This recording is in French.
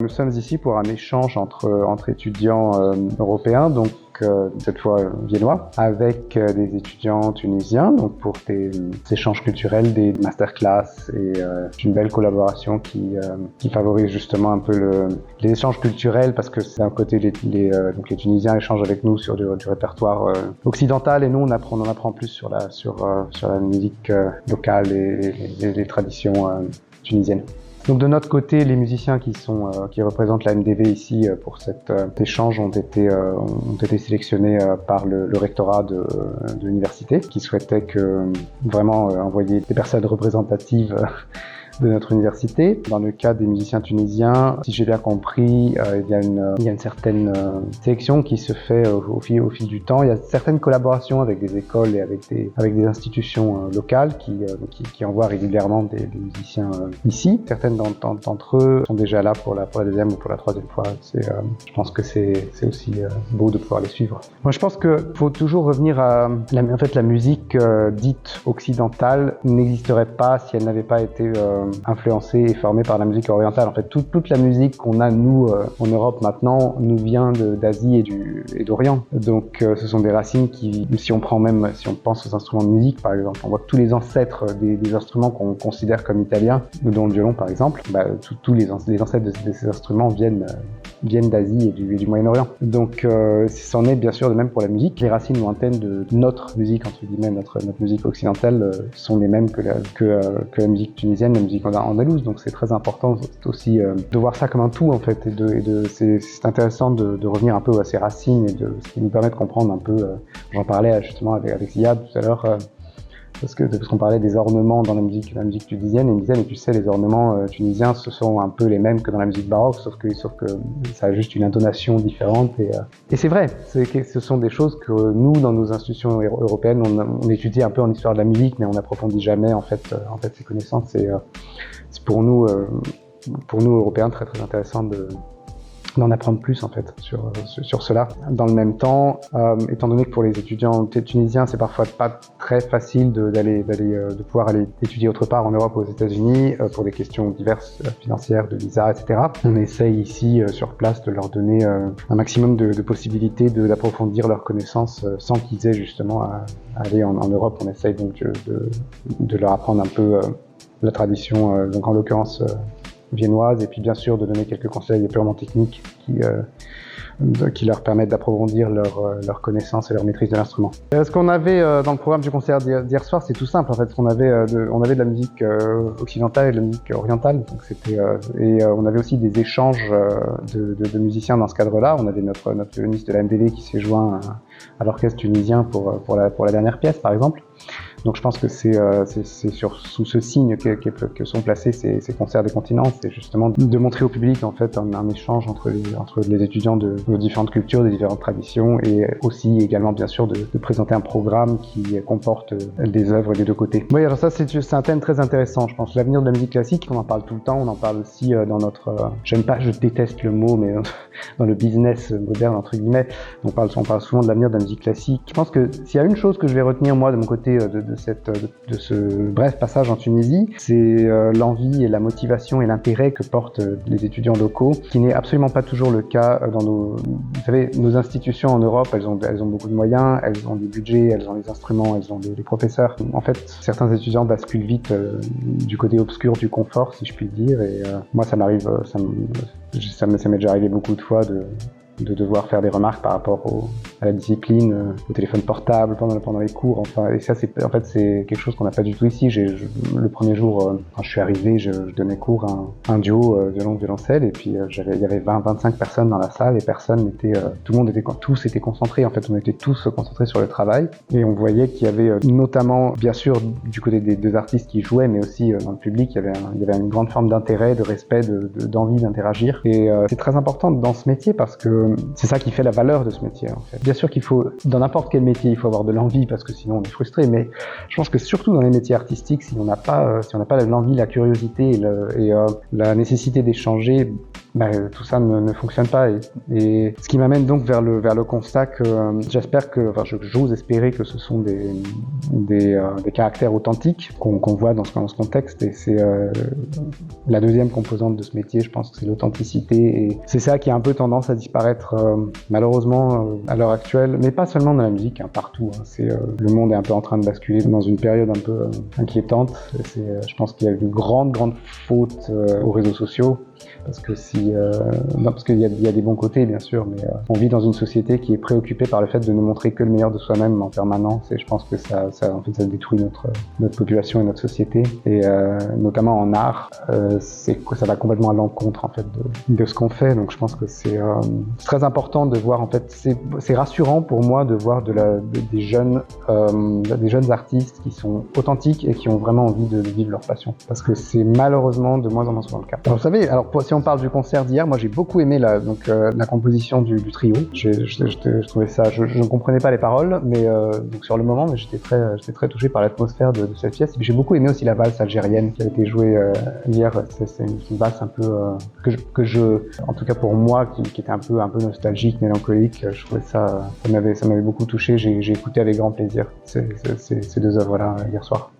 Nous sommes ici pour un échange entre étudiants européens, donc cette fois viennois, avec des étudiants tunisiens, donc pour des échanges culturels, des masterclass et une belle collaboration qui favorise justement un peu les échanges culturels, parce que c'est d'un côté donc les Tunisiens échangent avec nous sur du répertoire occidental, et nous on en apprend plus sur la musique locale et les traditions tunisiennes. Donc de notre côté, les musiciens qui représentent la MDV ici pour cet échange ont été sélectionnés par le rectorat de l'université, qui souhaitait vraiment envoyer des personnes représentatives de notre université. Dans le cas des musiciens tunisiens, si j'ai bien compris, il y a une certaine sélection qui se fait au fil du temps. Il y a certaines collaborations avec des écoles et avec des institutions locales qui envoient régulièrement des musiciens ici. Certaines d'entre eux sont déjà là pour la deuxième ou pour la troisième fois. Je pense que c'est aussi beau de pouvoir les suivre. Moi, je pense que faut toujours revenir à la musique dite occidentale n'existerait pas si elle n'avait pas été influencée et formée par la musique orientale. En fait, toute la musique qu'on a, nous, en Europe maintenant, nous vient d'Asie et d'Orient. Donc, ce sont des racines si on pense aux instruments de musique, par exemple, on voit que tous les ancêtres des instruments qu'on considère comme italiens, dont le violon, par exemple, tous les ancêtres de ces instruments viennent d'Asie et du Moyen-Orient. Donc, c'en est bien sûr de même pour la musique. Les racines lointaines de notre musique, entre guillemets, notre musique occidentale, sont les mêmes que la musique tunisienne, la musique andalouse. Donc, c'est très important aussi de voir ça comme un tout, en fait. C'est intéressant de revenir un peu à ces racines et ce qui nous permet de comprendre un peu. J'en parlais justement avec Ziad tout à l'heure. Parce qu'on parlait des ornements dans la musique tunisienne, et il me disait, mais tu sais, les ornements tunisiens, ce sont un peu les mêmes que dans la musique baroque, sauf que ça a juste une intonation différente. Et c'est vrai, ce sont des choses que nous, dans nos institutions européennes, on étudie un peu en histoire de la musique, mais on n'approfondit jamais en fait ces connaissances. C'est pour nous Européens très très intéressant d'en apprendre plus en fait sur cela. Dans le même temps, étant donné que pour les étudiants tunisiens, c'est parfois pas très facile de pouvoir aller étudier autre part en Europe ou aux États-Unis pour des questions diverses financières, de visa, etc. On essaye ici sur place de leur donner un maximum de possibilités d'approfondir leurs connaissances sans qu'ils aient justement à aller en Europe. On essaye donc de leur apprendre un peu la tradition, donc en l'occurrence viennoise, et puis bien sûr de donner quelques conseils purement techniques qui leur permettent d'approfondir leur connaissance et leur maîtrise de l'instrument. Ce qu'on avait dans le programme du concert d'hier soir, c'est tout simple en fait. On avait de la musique occidentale et de la musique orientale, donc on avait aussi des échanges de musiciens dans ce cadre-là. On avait notre violoniste de la MDV qui s'est joint à l'orchestre tunisien pour la dernière pièce, par exemple. Donc je pense que c'est sous ce signe que sont placés ces concerts des continents, c'est justement de montrer au public en fait un échange entre les étudiants de différentes cultures, de différentes traditions, et aussi également bien sûr de présenter un programme qui comporte des œuvres des deux côtés. Oui, alors ça c'est un thème très intéressant, je pense. L'avenir de la musique classique, on en parle tout le temps, on en parle aussi dans notre, je déteste le mot, mais dans le business moderne entre guillemets, on parle souvent de l'avenir de la musique classique. Je pense que s'il y a une chose que je vais retenir moi de mon côté de ce bref passage en Tunisie, c'est l'envie et la motivation et l'intérêt que portent les étudiants locaux, qui n'est absolument pas toujours le cas dans vous savez, nos institutions en Europe, elles ont beaucoup de moyens, elles ont des budgets, elles ont les instruments, elles ont des professeurs. En fait, certains étudiants basculent vite du côté obscur du confort, si je puis dire, et moi ça m'est déjà arrivé beaucoup de fois de devoir faire des remarques par rapport à la discipline, au téléphone portable pendant les cours. Enfin, et ça, c'est quelque chose qu'on n'a pas du tout ici. Le premier jour, quand je suis arrivé, je donnais cours à un duo violon-violoncelle, et puis il y avait 20-25 personnes dans la salle, et tous étaient concentrés. En fait, on était tous concentrés sur le travail, et on voyait qu'il y avait notamment, bien sûr, du côté des deux artistes qui jouaient, mais aussi dans le public, il y avait une grande forme d'intérêt, de respect, d'envie d'interagir. Et c'est très important dans ce métier parce que c'est ça qui fait la valeur de ce métier, en fait. Bien sûr qu'il faut, dans n'importe quel métier, il faut avoir de l'envie parce que sinon on est frustré, mais je pense que surtout dans les métiers artistiques, si on n'a pas l'envie, la curiosité et la nécessité d'échanger, tout ça ne fonctionne pas. Et ce qui m'amène donc vers le constat que j'espère que, enfin, j'ose espérer que ce sont des caractères authentiques qu'on voit dans ce contexte. Et c'est la deuxième composante de ce métier, je pense que c'est l'authenticité. Et c'est ça qui a un peu tendance à disparaître malheureusement à l'heure actuelle, mais pas seulement dans la musique, hein, partout. Hein. Le monde est un peu en train de basculer dans une période un peu inquiétante. Je pense qu'il y a une grande faute aux réseaux sociaux. Parce que parce qu'il y a des bons côtés bien sûr, mais on vit dans une société qui est préoccupée par le fait de ne montrer que le meilleur de soi-même en permanence, et je pense que ça détruit notre population et notre société, et notamment en art, ça va complètement à l'encontre en fait de ce qu'on fait. Donc je pense que c'est très important de voir, en fait, c'est rassurant pour moi de voir des jeunes artistes qui sont authentiques et qui ont vraiment envie de vivre leur passion, parce que c'est malheureusement de moins en moins souvent le cas. Alors, vous savez, si on parle du concert d'hier, moi j'ai beaucoup aimé la composition du trio. Je trouvais ça, je ne comprenais pas les paroles, mais donc sur le moment, mais j'étais très touché par l'atmosphère de cette pièce. Et puis j'ai beaucoup aimé aussi la valse algérienne qui a été jouée hier. C'est une valse un peu en tout cas pour moi, qui était un peu nostalgique, mélancolique. Je trouvais ça m'avait beaucoup touché. J'ai écouté avec grand plaisir ces deux œuvres-là hier soir.